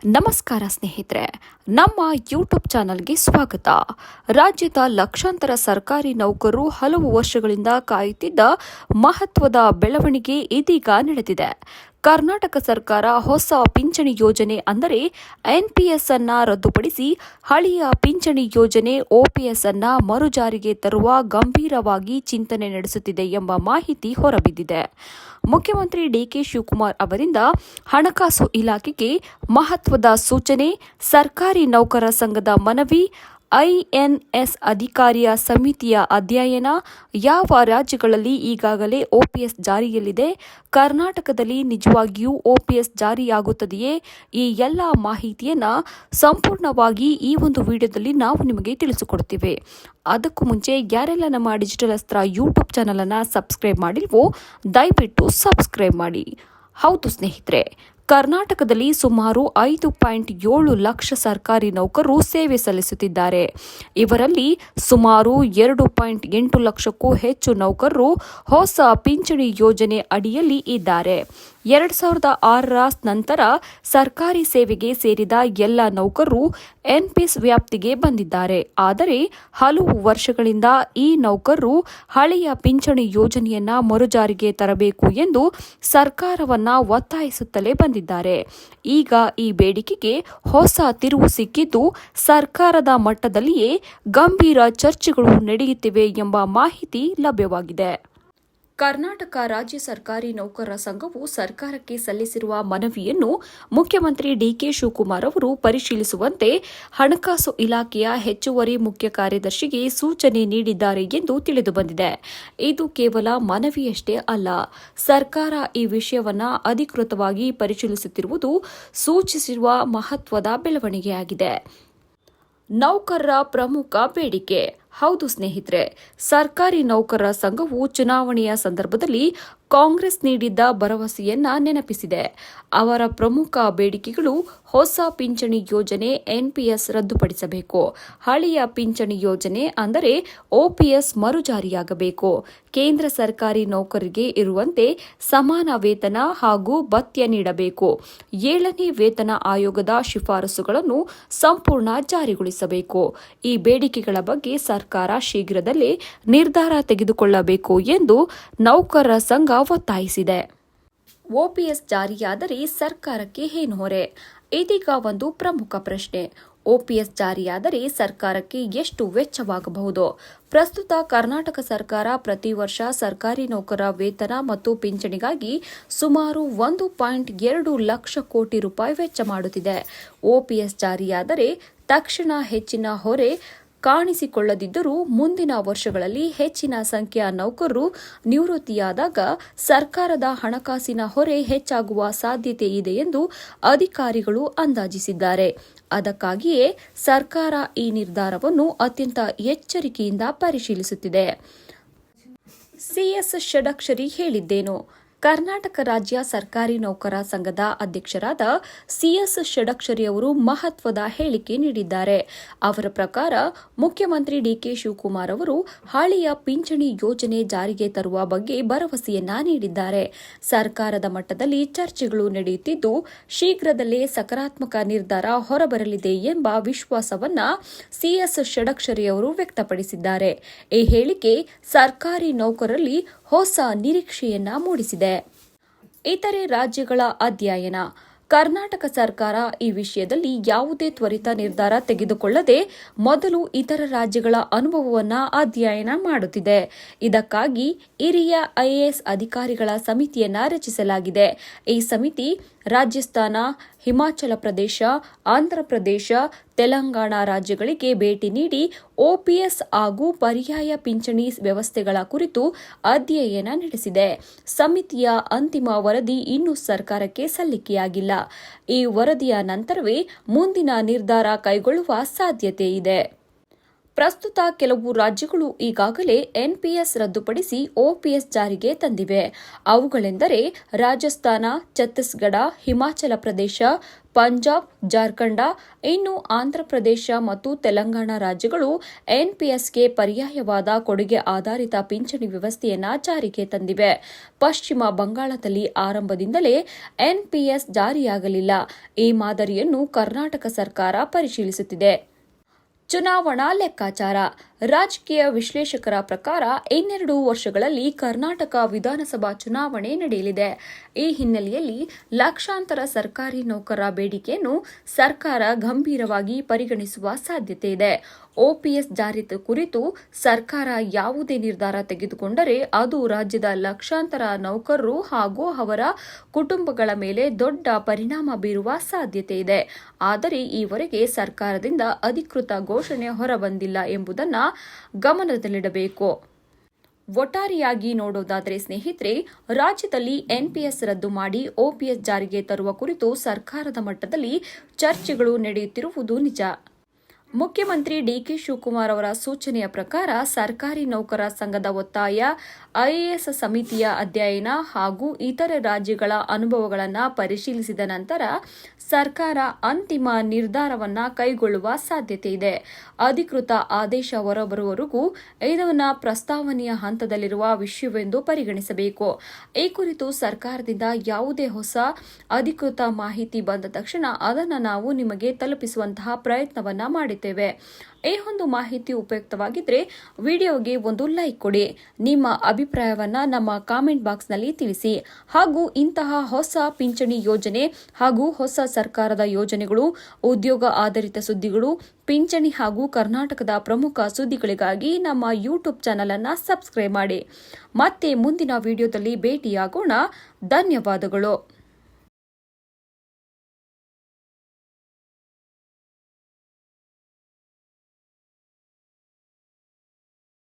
ನಮಸ್ಕಾರ ಸ್ನೇಹಿತರೆ, ನಮ್ಮ ಯೂಟ್ಯೂಬ್ ಚಾನಲ್ಗೆ ಸ್ವಾಗತ. ರಾಜ್ಯದ ಲಕ್ಷಾಂತರ ಸರ್ಕಾರಿ ನೌಕರರು ಹಲವು ವರ್ಷಗಳಿಂದ ಕಾಯುತ್ತಿದ್ದ ಮಹತ್ವದ ಬೆಳವಣಿಗೆ ಇದೀಗ ನಡೆದಿದೆ. ಕರ್ನಾಟಕ ಸರ್ಕಾರ ಹೊಸ ಪಿಂಚಣಿ ಯೋಜನೆ ಅಂದರೆ ಎನ್ಪಿಎಸ್ ಅನ್ನ ರದ್ದುಪಡಿಸಿ ಹಳೆಯ ಪಿಂಚಣಿ ಯೋಜನೆ ಒಪಿಎಸ್ ಅನ್ನ ಮರುಜಾರಿಗೆ ತರುವ ಗಂಭೀರವಾಗಿ ಚಿಂತನೆ ನಡೆಸುತ್ತಿದೆ ಎಂಬ ಮಾಹಿತಿ ಹೊರಬಿದ್ದಿದೆ. ಮುಖ್ಯಮಂತ್ರಿ ಡಿಕೆ ಶಿವಕುಮಾರ್ ಅವರಿಂದ ಹಣಕಾಸು ಇಲಾಖೆಗೆ ಮಹತ್ವದ ಸೂಚನೆ, ಸರ್ಕಾರಿ ನೌಕರರ ಸಂಘದ ಮನವಿ, ಐಎನ್ಎಸ್ ಅಧಿಕಾರಿಯ ಸಮಿತಿಯ ಅಧ್ಯಯನ, ಯಾವ ರಾಜ್ಯಗಳಲ್ಲಿ ಈಗಾಗಲೇ ಒಪಿಎಸ್ ಜಾರಿಯಲ್ಲಿದೆ, ಕರ್ನಾಟಕದಲ್ಲಿ ನಿಜವಾಗಿಯೂ ಒಪಿಎಸ್ ಜಾರಿಯಾಗುತ್ತದೆಯೇ? ಈ ಎಲ್ಲ ಮಾಹಿತಿಯನ್ನು ಸಂಪೂರ್ಣವಾಗಿ ಈ ಒಂದು ವಿಡಿಯೋದಲ್ಲಿ ನಾವು ನಿಮಗೆ ತಿಳಿಸಿಕೊಡ್ತೀವಿ. ಅದಕ್ಕೂ ಮುಂಚೆ ಯಾರೆಲ್ಲ ನಮ್ಮ ಡಿಜಿಟಲ್ ಅಸ್ತ್ರ ಯೂಟ್ಯೂಬ್ ಚಾನಲನ್ನು ಸಬ್ಸ್ಕ್ರೈಬ್ ಮಾಡಿಲ್ವೋ ದಯವಿಟ್ಟು ಸಬ್ಸ್ಕ್ರೈಬ್ ಮಾಡಿ. ಹೌದು ಸ್ನೇಹಿತರೆ, ಕರ್ನಾಟಕದಲ್ಲಿ ಸುಮಾರು 5.7 ಲಕ್ಷ ಸರ್ಕಾರಿ ನೌಕರರು ಸೇವೆ ಸಲ್ಲಿಸುತ್ತಿದ್ದಾರೆ. ಇವರಲ್ಲಿ ಸುಮಾರು 2.8 ಲಕ್ಷಕ್ಕೂ ಹೆಚ್ಚು ನೌಕರರು ಹೊಸ ಪಿಂಚಣಿ ಯೋಜನೆ ಅಡಿಯಲ್ಲಿ ಇದ್ದಾರೆ. 2006ರ ನಂತರ ಸರ್ಕಾರಿ ಸೇವೆಗೆ ಸೇರಿದ ಎಲ್ಲ ನೌಕರರು ಎನ್ಪಿಎಸ್ ವ್ಯಾಪ್ತಿಗೆ ಬಂದಿದ್ದಾರೆ. ಆದರೆ ಹಲವು ವರ್ಷಗಳಿಂದ ಈ ನೌಕರರು ಹಳೆಯ ಪಿಂಚಣಿ ಯೋಜನೆಯನ್ನ ಮರುಜಾರಿಗೆ ತರಬೇಕು ಎಂದು ಸರ್ಕಾರವನ್ನ ಒತ್ತಾಯಿಸುತ್ತಲೇ ಬಂದಿದ್ದಾರೆ. ಈಗ ಈ ಬೇಡಿಕೆಗೆ ಹೊಸ ತಿರುವು ಸಿಕ್ಕಿದ್ದು ಸರ್ಕಾರದ ಮಟ್ಟದಲ್ಲಿಯೇ ಗಂಭೀರ ಚರ್ಚೆಗಳು ನಡೆಯುತ್ತಿವೆ ಎಂಬ ಮಾಹಿತಿ ಲಭ್ಯವಾಗಿದೆ. ಕರ್ನಾಟಕ ರಾಜ್ಯ ಸರ್ಕಾರಿ ನೌಕರರ ಸಂಘವು ಸರ್ಕಾರಕ್ಕೆ ಸಲ್ಲಿಸಿರುವ ಮನವಿಯನ್ನು ಮುಖ್ಯಮಂತ್ರಿ ಡಿಕೆ ಶಿವಕುಮಾರ್ ಅವರು ಪರಿಶೀಲಿಸುವಂತೆ ಹಣಕಾಸು ಇಲಾಖೆಯ ಹೆಚ್ಚುವರಿ ಮುಖ್ಯ ಕಾರ್ಯದರ್ಶಿಗೆ ಸೂಚನೆ ನೀಡಿದ್ದಾರೆ ಎಂದು ತಿಳಿದುಬಂದಿದೆ. ಇದು ಕೇವಲ ಮನವಿಯಷ್ಟೇ ಅಲ್ಲ, ಸರ್ಕಾರ ಈ ವಿಷಯವನ್ನು ಅಧಿಕೃತವಾಗಿ ಪರಿಶೀಲಿಸುತ್ತಿರುವುದು ಸೂಚಿಸಿರುವ ಮಹತ್ವದ ಬೆಳವಣಿಗೆಯಾಗಿದೆ. ನೌಕರರ ಪ್ರಮುಖ ಬೇಡಿಕೆ. ಹೌದು ಸ್ನೇಹಿತರೆ, ಸರ್ಕಾರಿ ನೌಕರರ ಸಂಘವು ಚುನಾವಣೆಯ ಸಂದರ್ಭದಲ್ಲಿ ಕಾಂಗ್ರೆಸ್ ನೀಡಿದ್ದ ಭರವಸೆಯನ್ನ ನೆನಪಿಸಿದೆ. ಅವರ ಪ್ರಮುಖ ಬೇಡಿಕೆಗಳು ಹೊಸ ಪಿಂಚಣಿ ಯೋಜನೆ ಎನ್ಪಿಎಸ್ ರದ್ದುಪಡಿಸಬೇಕು, ಹಳೆಯ ಪಿಂಚಣಿ ಯೋಜನೆ ಅಂದರೆ ಒಪಿಎಸ್ ಮರುಜಾರಿಯಾಗಬೇಕು, ಕೇಂದ್ರ ಸರ್ಕಾರಿ ನೌಕರರಿಗೆ ಇರುವಂತೆ ಸಮಾನ ವೇತನ ಹಾಗೂ ಭತ್ಯೆ ನೀಡಬೇಕು, 7ನೇ ವೇತನ ಆಯೋಗದ ಶಿಫಾರಸುಗಳನ್ನು ಸಂಪೂರ್ಣ ಜಾರಿಗೊಳಿಸಬೇಕು. ಈ ಬೇಡಿಕೆಗಳ ಬಗ್ಗೆ ಸರ್ಕಾರ ಶೀಘ್ರದಲ್ಲೇ ನಿರ್ಧಾರ ತೆಗೆದುಕೊಳ್ಳಬೇಕು ಎಂದು ನೌಕರರ ಸಂಘ ಒತ್ತಾಯಿಸಿದೆ. ಒಪಿಎಸ್ ಜಾರಿಯಾದರೆ ಸರ್ಕಾರಕ್ಕೆ ಏನು ಹೊರೆ? ಇದೀಗ ಒಂದು ಪ್ರಮುಖ ಪ್ರಶ್ನೆ. ಒಪಿಎಸ್ ಜಾರಿಯಾದರೆ ಸರ್ಕಾರಕ್ಕೆ ಎಷ್ಟು ವೆಚ್ಚವಾಗಬಹುದು? ಪ್ರಸ್ತುತ ಕರ್ನಾಟಕ ಸರ್ಕಾರ ಪ್ರತಿ ವರ್ಷ ಸರ್ಕಾರಿ ನೌಕರರ ವೇತನ ಮತ್ತು ಪಿಂಚಣಿಗಾಗಿ ಸುಮಾರು 1.2 ಲಕ್ಷ ಕೋಟಿ ರೂಪಾಯಿ ವೆಚ್ಚ ಮಾಡುತ್ತಿದೆ. ಒಪಿಎಸ್ ಜಾರಿಯಾದರೆ ತಕ್ಷಣ ಹೆಚ್ಚಿನ ಹೊರೆ ಕಾಣಿಸಿಕೊಳ್ಳದಿದ್ದರೂ ಮುಂದಿನ ವರ್ಷಗಳಲ್ಲಿ ಹೆಚ್ಚಿನ ಸಂಖ್ಯೆಯ ನೌಕರರು ನಿವೃತ್ತಿಯಾದಾಗ ಸರ್ಕಾರದ ಹಣಕಾಸಿನ ಹೊರೆ ಹೆಚ್ಚಾಗುವ ಸಾಧ್ಯತೆ ಇದೆ ಎಂದು ಅಧಿಕಾರಿಗಳು ಅಂದಾಜಿಸಿದ್ದಾರೆ. ಅದಕ್ಕಾಗಿಯೇ ಸರ್ಕಾರ ಈ ನಿರ್ಧಾರವನ್ನು ಅತ್ಯಂತ ಎಚ್ಚರಿಕೆಯಿಂದ ಪರಿಶೀಲಿಸುತ್ತಿದೆ. ಸಿಎಸ್ ಷಡಕ್ಷರಿ ಹೇಳಿದ್ದೇನು? ಕರ್ನಾಟಕ ರಾಜ್ಯ ಸರ್ಕಾರಿ ನೌಕರರ ಸಂಘದ ಅಧ್ಯಕ್ಷರಾದ ಸಿಎಸ್ ಷಡಕ್ಷರಿ ಅವರು ಮಹತ್ವದ ಹೇಳಿಕೆ ನೀಡಿದ್ದಾರೆ. ಅವರ ಪ್ರಕಾರ ಮುಖ್ಯಮಂತ್ರಿ ಡಿಕೆ ಶಿವಕುಮಾರ್ ಅವರು ಹಳೆಯ ಪಿಂಚಣಿ ಯೋಜನೆ ಜಾರಿಗೆ ತರುವ ಬಗ್ಗೆ ಭರವಸೆಯನ್ನ ನೀಡಿದ್ದಾರೆ. ಸರ್ಕಾರದ ಮಟ್ಟದಲ್ಲಿ ಚರ್ಚೆಗಳು ನಡೆಯುತ್ತಿದ್ದು ಶೀಘ್ರದಲ್ಲೇ ಸಕಾರಾತ್ಮಕ ನಿರ್ಧಾರ ಹೊರಬರಲಿದೆ ಎಂಬ ವಿಶ್ವಾಸವನ್ನ ಸಿಎಸ್ ಷಡಕ್ಷರಿ ಅವರು ವ್ಯಕ್ತಪಡಿಸಿದ್ದಾರೆ. ಈ ಹೇಳಿಕೆ ಸರ್ಕಾರಿ ನೌಕರರಲ್ಲಿ ಹೊಸ ನಿರೀಕ್ಷೆಯನ್ನ ಮೂಡಿಸಿದೆ. ಇತರೆ ರಾಜ್ಯಗಳ ಅಧ್ಯಯನ. ಕರ್ನಾಟಕ ಸರ್ಕಾರ ಈ ವಿಷಯದಲ್ಲಿ ಯಾವುದೇ ತ್ವರಿತ ನಿರ್ಧಾರ ತೆಗೆದುಕೊಳ್ಳದೆ ಮೊದಲು ಇತರ ರಾಜ್ಯಗಳ ಅನುಭವವನ್ನು ಅಧ್ಯಯನ ಮಾಡುತ್ತಿದೆ. ಇದಕ್ಕಾಗಿ ಹಿರಿಯ ಐಎಎಸ್ ಅಧಿಕಾರಿಗಳ ಸಮಿತಿಯನ್ನ ರಚಿಸಲಾಗಿದೆ. ಈ ಸಮಿತಿ ರಾಜಸ್ಥಾನ, ಹಿಮಾಚಲ ಪ್ರದೇಶ, ಆಂಧ್ರಪ್ರದೇಶ, ತೆಲಂಗಾಣ ರಾಜ್ಯಗಳಿಗೆ ಭೇಟಿ ನೀಡಿ ಒಪಿಎಸ್ ಹಾಗೂ ಪರ್ಯಾಯ ಪಿಂಚಣಿ ವ್ಯವಸ್ಥೆಗಳ ಕುರಿತು ಅಧ್ಯಯನ ನಡೆಸಿದೆ. ಸಮಿತಿಯ ಅಂತಿಮ ವರದಿ ಇನ್ನೂ ಸರ್ಕಾರಕ್ಕೆ ಸಲ್ಲಿಕೆಯಾಗಿಲ್ಲ. ಈ ವರದಿಯ ನಂತರವೇ ಮುಂದಿನ ನಿರ್ಧಾರ ಕೈಗೊಳ್ಳುವ ಸಾಧ್ಯತೆ ಇದೆ. ಪ್ರಸ್ತುತ ಕೆಲವು ರಾಜ್ಯಗಳು ಈಗಾಗಲೇ ಎನ್ಪಿಎಸ್ ರದ್ದುಪಡಿಸಿ ಒಪಿಎಸ್ ಜಾರಿಗೆ ತಂದಿವೆ. ಅವುಗಳೆಂದರೆ ರಾಜಸ್ಥಾನ, ಛತ್ತೀಸ್ಗಢ, ಹಿಮಾಚಲ ಪ್ರದೇಶ, ಪಂಜಾಬ್, ಜಾರ್ಖಂಡ. ಇನ್ನು ಆಂಧ್ರಪ್ರದೇಶ ಮತ್ತು ತೆಲಂಗಾಣ ರಾಜ್ಯಗಳು ಎನ್ಪಿಎಸ್ಗೆ ಪರ್ಯಾಯವಾದ ಕೊಡುಗೆ ಆಧಾರಿತ ಪಿಂಚಣಿ ವ್ಯವಸ್ಥೆಯನ್ನು ಜಾರಿಗೆ ತಂದಿವೆ. ಪಶ್ಚಿಮ ಬಂಗಾಳದಲ್ಲಿ ಆರಂಭದಿಂದಲೇ ಎನ್ಪಿಎಸ್ ಜಾರಿಯಾಗಲಿಲ್ಲ. ಈ ಮಾದರಿಯನ್ನು ಕರ್ನಾಟಕ ಸರ್ಕಾರ ಪರಿಶೀಲಿಸುತ್ತಿದೆ. ಚುನಾವಣಾ ಲೆಕ್ಕಾಚಾರ. ರಾಜಕೀಯ ವಿಶ್ಲೇಷಕರ ಪ್ರಕಾರ 2 ವರ್ಷಗಳಲ್ಲಿ ಕರ್ನಾಟಕ ವಿಧಾನಸಭಾ ಚುನಾವಣೆ ನಡೆಯಲಿದೆ. ಈ ಹಿನ್ನೆಲೆಯಲ್ಲಿ ಲಕ್ಷಾಂತರ ಸರ್ಕಾರಿ ನೌಕರರ ಬೇಡಿಕೆಯನ್ನು ಸರ್ಕಾರ ಗಂಭೀರವಾಗಿ ಪರಿಗಣಿಸುವ ಸಾಧ್ಯತೆ ಇದೆ. ಒಪಿಎಸ್ ಜಾರಿ ಕುರಿತು ಸರ್ಕಾರ ಯಾವುದೇ ನಿರ್ಧಾರ ತೆಗೆದುಕೊಂಡರೆ ಅದು ರಾಜ್ಯದ ಲಕ್ಷಾಂತರ ನೌಕರರು ಹಾಗೂ ಅವರ ಕುಟುಂಬಗಳ ಮೇಲೆ ದೊಡ್ಡ ಪರಿಣಾಮ ಬೀರುವ ಸಾಧ್ಯತೆ ಇದೆ. ಆದರೆ ಈವರೆಗೆ ಸರ್ಕಾರದಿಂದ ಅಧಿಕೃತ ಘೋಷಣೆ ಹೊರಬಂದಿಲ್ಲ ಎಂಬುದನ್ನು ಗಮನದಲ್ಲಿಡಬೇಕು. ಒಟ್ಟಾರೆಯಾಗಿ ನೋಡೋದಾದರೆ ಸ್ನೇಹಿತರೆ, ರಾಜ್ಯದಲ್ಲಿ ಎನ್ಪಿಎಸ್ ರದ್ದು ಮಾಡಿ ಒಪಿಎಸ್ ಜಾರಿಗೆ ತರುವ ಕುರಿತು ಸರ್ಕಾರದ ಮಟ್ಟದಲ್ಲಿ ಚರ್ಚೆಗಳು ನಡೆಯುತ್ತಿರುವುದು ನಿಜ. ಮುಖ್ಯಮಂತ್ರಿ ಡಿಕೆ ಶಿವಕುಮಾರ್ ಅವರ ಸೂಚನೆಯ ಪ್ರಕಾರ ಸರ್ಕಾರಿ ನೌಕರ ಸಂಘದ ಒತ್ತಾಯ, ಐಎಎಸ್ ಸಮಿತಿಯ ಅಧ್ಯಯನ ಹಾಗೂ ಇತರೆ ರಾಜ್ಯಗಳ ಅನುಭವಗಳನ್ನು ಪರಿಶೀಲಿಸಿದ ನಂತರ ಸರ್ಕಾರ ಅಂತಿಮ ನಿರ್ಧಾರವನ್ನು ಕೈಗೊಳ್ಳುವ ಸಾಧ್ಯತೆ ಇದೆ. ಅಧಿಕೃತ ಆದೇಶ ಹೊರಬರುವವರೆಗೂ ಇದನ್ನು ಪ್ರಸ್ತಾವನೆಯ ಹಂತದಲ್ಲಿರುವ ವಿಷಯವೆಂದು ಪರಿಗಣಿಸಬೇಕು. ಈ ಕುರಿತು ಸರ್ಕಾರದಿಂದ ಯಾವುದೇ ಹೊಸ ಅಧಿಕೃತ ಮಾಹಿತಿ ಬಂದ ತಕ್ಷಣ ಅದನ್ನು ನಾವು ನಿಮಗೆ ತಲುಪಿಸುವಂತಹ ಪ್ರಯತ್ನವನ್ನು ಮಾಡುತ್ತೇವೆ. ಈ ಒಂದು ಮಾಹಿತಿ ಉಪಯುಕ್ತವಾಗಿದ್ದರೆ ವಿಡಿಯೋಗೆ ಒಂದು ಲೈಕ್ ಕೊಡಿ. ನಿಮ್ಮ ಅಭಿಪ್ರಾಯವನ್ನು ನಮ್ಮ ಕಾಮೆಂಟ್ ಬಾಕ್ಸ್ನಲ್ಲಿ ತಿಳಿಸಿ. ಹಾಗೂ ಇಂತಹ ಹೊಸ ಪಿಂಚಣಿ ಯೋಜನೆ ಹಾಗೂ ಹೊಸ ಸರ್ಕಾರದ ಯೋಜನೆಗಳು, ಉದ್ಯೋಗ ಆಧಾರಿತ ಸುದ್ದಿಗಳು, ಪಿಂಚಣಿ ಹಾಗೂ ಕರ್ನಾಟಕದ ಪ್ರಮುಖ ಸುದ್ದಿಗಳಿಗಾಗಿ ನಮ್ಮ ಯೂಟ್ಯೂಬ್ ಚಾನಲ್ ಅನ್ನು ಸಬ್ಸ್ಕ್ರೈಬ್ ಮಾಡಿ. ಮತ್ತೆ ಮುಂದಿನ ವಿಡಿಯೋದಲ್ಲಿ ಭೇಟಿಯಾಗೋಣ. ಧನ್ಯವಾದಗಳು.